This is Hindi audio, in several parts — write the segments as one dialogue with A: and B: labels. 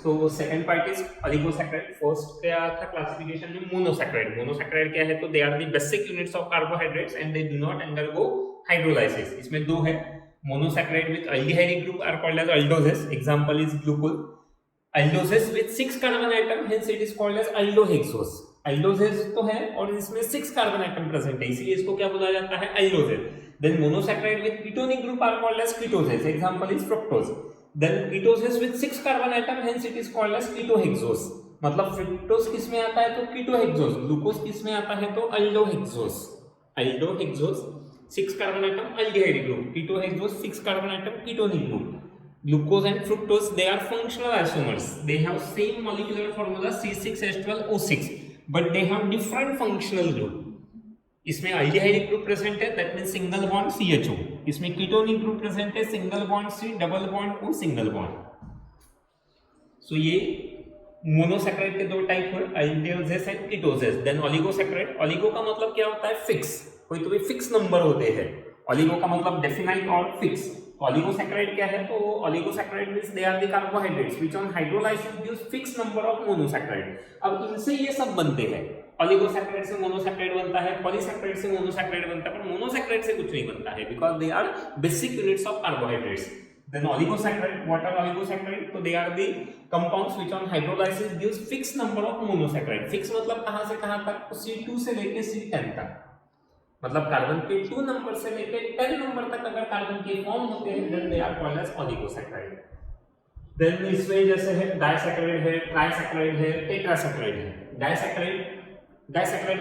A: So second part is oligosaccharide. First क्या था क्लासिफिकेशन में मोनोसैकेराइड. मोनोसैकेराइड क्या है तो they are the basic units of carbohydrates and they do not undergo hydrolysis. इसमें दो है. Monosaccharide with aldehyde group are called as aldoses. Example is glucose. Aldoses with 6 carbon atom, hence it is called as aldohexoses. Aldoses तो है और इसमें 6 कार्बन आइटम प्रेजेंट है, इसलिए इसको क्या बोला जाता है, aldoses. Then monosaccharide with ketonic group are called as ketoses. Example is fructose. Then ketoses with 6 carbon atom, hence it is called as ketohexose. मतलब फ्रुक्टोज किस में आता है तो कीटोहेक्सोस. ग्लूकोज किस में आता है तो aldohexoses. Aldohexoses 6 carbon atom aldehyde group. Ketohexoses 6 carbon atom ketonic group. Glucose and fructose, they are functional isomers. They have same molecular formula C6H12O6, but they have different functional group. इसमें अल्डिहाइड ग्रुप प्रेजेंट है, that means single bond CHO. इसमें कीटोनिक ग्रुप प्रेजेंट है, single bond C, double bond O, single bond. So ये मोनोसैकेराइड के दो टाइप हुए, aldoses and ketoses. Then oligosaccharide. Oligo का मतलब क्या होता है, फिक्स. कोई तो भी फिक्स नंबर होते हैं. ओलिगो का मतलब डेफिनाइट और फिक्स. ओलिगोसैकेराइड क्या है तो oligosaccharide means they are the carbohydrates which on hydrolysis gives fix number of monosaccharide. अब इनसे ये सब बनते हैं. ओलिगोसैकेराइड से मोनोसैकेराइड बनता है, पॉलीसैकेराइड से मोनोसैकेराइड बनता है, पर मोनोसैकेराइड से कुछ नहीं बनता है because they are basic units of carbohydrates. Then oligosaccharide, what are oligosaccharide? So they are the compounds which on hydrolysis gives fixed number of monosaccharide. Fix मतलब कहाँ से कहाँ तक, C2 से लेके C10 तक. मतलब कार्बन के 2 नंबर से लेके 10 नंबर तक अगर कार्बन के फॉर्म होते हैं then they are called as oligosaccharide. Then इसमें जैसे है डाइसैकेराइड है, ट्राइसैकेराइड है, टेट्रासैकेराइड है. डाइसैकेराइड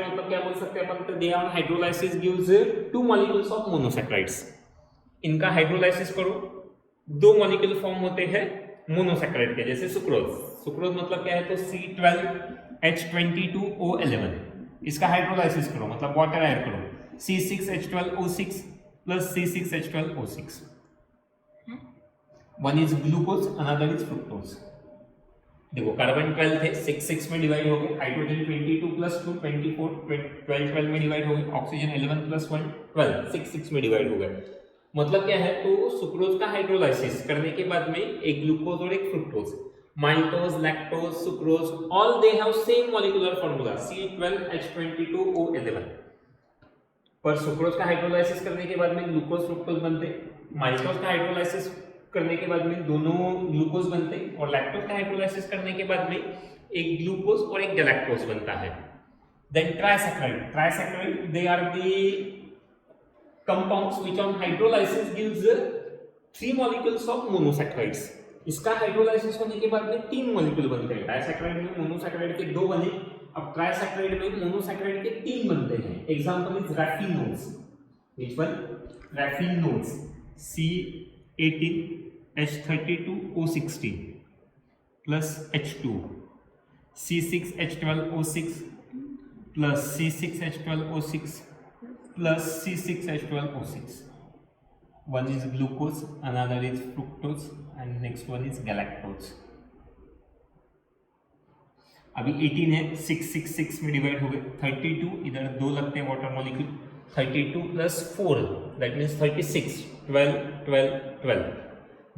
A: मतलब क्या बोल सकते हैं अपन, तो they on hydrolysis gives 2 molecules of monosaccharides. इनका हाइड्रोलाइसिस करो, 2 मॉलिक्यूल फॉर्म होते हैं मोनोसैकेराइड के, जैसे सुक्रोज. सुक्रोज मतलब क्या है तो C12H22O11. इसका हाइड्रोलाइसिस करो मतलब वाटर ऐड करो, C6H12O6 plus C6H12O6. One is glucose, another is fructose. देखो कार्बन 12 थे, 6 में डिवाइड हो गए. हाइड्रोजन 22 प्लस 2 24, 12 में डिवाइड हो गए. ऑक्सीजन 11 प्लस 1 12, 6 में डिवाइड हो गए. मतलब क्या है तो सुक्रोज का हाइड्रोलाइसिस करने के बाद में एक ग्लूकोज और एक fructose, maltose, lactose, sucrose, all they have same molecular formula C12H22O11. पर सुक्रोज का हाइड्रोलाइसिस करने के बाद में ग्लूकोज फ्रुक्टोज बनते, माइल्टोज का हाइड्रोलाइसिस करने के बाद में दोनों ग्लूकोज बनते, और लैक्टोज का हाइड्रोलाइसिस करने के बाद में एक ग्लूकोज और एक गैलेक्टोज बनता है. Then trisaccharide, they are the compounds which on hydrolysis gives 3 molecules of monosaccharides. इसका हाइड्रोलाइसिस होने के बाद में 3 मॉलिक्यूल बनते हैं. डाइसैकेराइड में मोनोसैकेराइड के 2 बने, अब ट्राइसैकेराइड में मोनोसैकेराइड के 3 बनते हैं. Example is raffinose. Which one? Raffinose. C18H32O16 plus H2, C6H12O6 plus C6H12O6 plus C6H12O6. One is glucose, another is fructose, and next one is galactose. अभी 18 है, 6 में डिवाइड हो गए. 32 इधर 2 लगते हैं water molecule. 32 plus 4 that means 36. 12.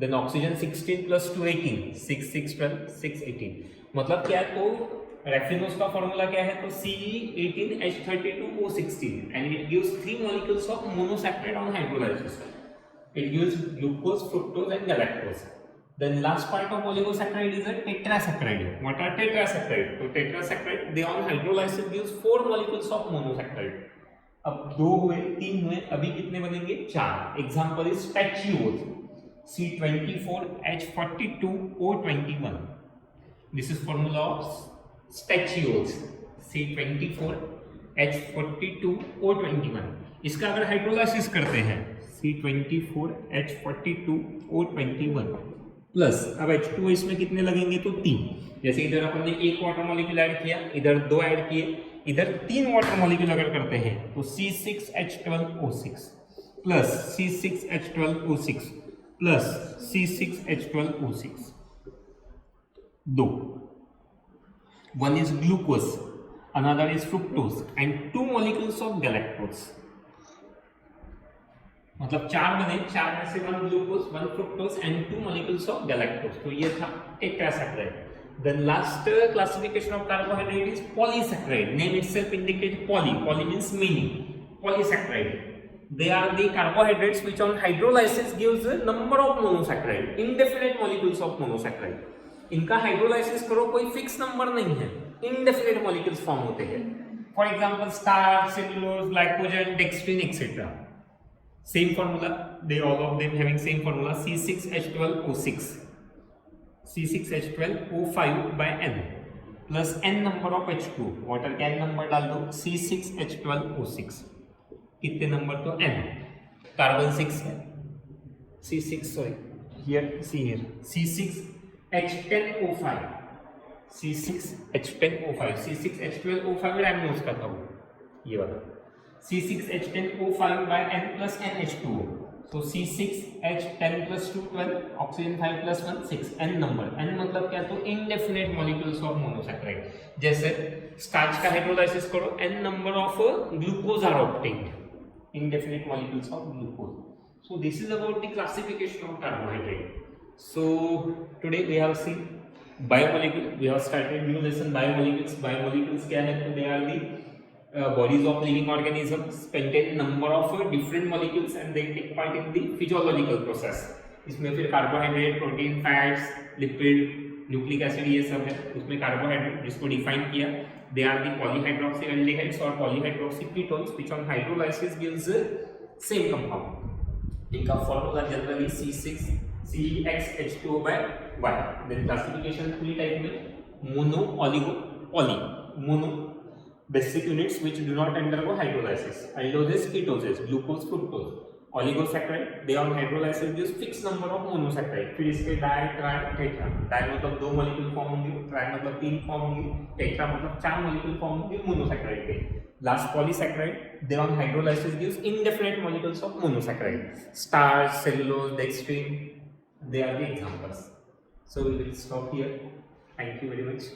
A: Then oxygen 16 plus 2 18. 6 12 6 18. मतलब क्या है तो रेफिनोज का फॉर्मूला क्या है तो C18H32O16 and it gives 3 molecules of monosaccharide on hydrolysis. It gives glucose, fructose and galactose. Then last part of oligosaccharide is a tetrasaccharide. What are tetrasaccharide? So tetrasaccharide they on hydrolysis gives 4 molecules of monosaccharide. अब 2 हुए, 3 हुए, अभी कितने बनेंगे 4. Example is statues. C24H42O21. This is formula of statues. C24H42O21. इसका अगर हाइड्रोलाइसिस करते हैं C24H42O21 प्लस अब H2 इसमें कितने लगेंगे तो 3. जैसे इधर अपन ने 1 वाटर मॉलिक्यूल ऐड किया, इधर 2 ऐड किए, इधर 3 वाटर मॉलिक्यूल अगर करते हैं तो C6H12O6 plus C6H12O6 plus C6H12O6 2. One is glucose, another is fructose, and 2 molecules of galactose. मतलब 4 बने, 4 में से 1 glucose, 1 fructose and 2 molecules of galactose. तो ये था टेट्रासैकराइड। The last classification of carbohydrate is polysaccharide. Name itself indicates poly. Poly means many. Polysaccharide. They are the carbohydrates which on hydrolysis gives a number of monosaccharide, indefinite molecules of monosaccharide. इनका हाइड्रोलाइसिस करो कोई फिक्स नंबर नहीं है, indefinite molecules फॉर्म होते हैं। For example starch, cellulose, glycogen, dextrin etcetera. Same formula, they all of them having same formula, C6H12O6. C6H12O5 by N plus N number of H2, water का N नंबर डाल दो, C6H12O6 कितने नंबर तो N, कार्बन 6 है, C6 sorry here see here C6H10O5, C6H10O5, C6H12O5 रैमनोज का था वो, ये वाला C6H10O5 by N plus NH2O. So C6H10 plus 2 12, oxygen 5 plus 1 6, N number, N मतलब क्या तो indefinite molecules of monosaccharide। जैसे स्टार्च का हाइड्रोलाइसिस करो, N number of glucose are obtained, indefinite molecules of glucose। So this is about the classification of carbohydrate। So today we have seen biomolecule, we have started new lesson biomolecules। biomolecules क्या है तो they are the bodies of living organisms contain number of different molecules and they take part in the physiological process। इसमें फिर carbohydrate, protein, fats, lipid, nucleic acid ये सब है। उसमें कार्बोहाइड्रेट जिसको डिफाइन किया, they are the polyhydroxy aldehydes और polyhydroxy ketones which on hydrolysis gives same compound. इनका formula generally C6CHH2O by Y। Then classification 3 type में, mono, oligo, poly. Mono basic units which do not undergo hydrolysis, aldoses, ketoses, glucose, fructose। oligosaccharide, they on hydrolysis gives fixed number of monosaccharide। फिर इसके डाई, ट्राई, टेट्रा। डाई मतलब 2 मॉलिक्यूल फॉर्म होंगे, ट्राई मतलब 3 फॉर्म होंगे, टेट्रा मतलब 4 मॉलिक्यूल फॉर्म होंगे मोनोसैकराइड के। Last polysaccharide, they on hydrolysis gives indefinite molecules of monosaccharide। starch, cellulose, dextrin, they are the examples। So we will stop here। Thank you very much।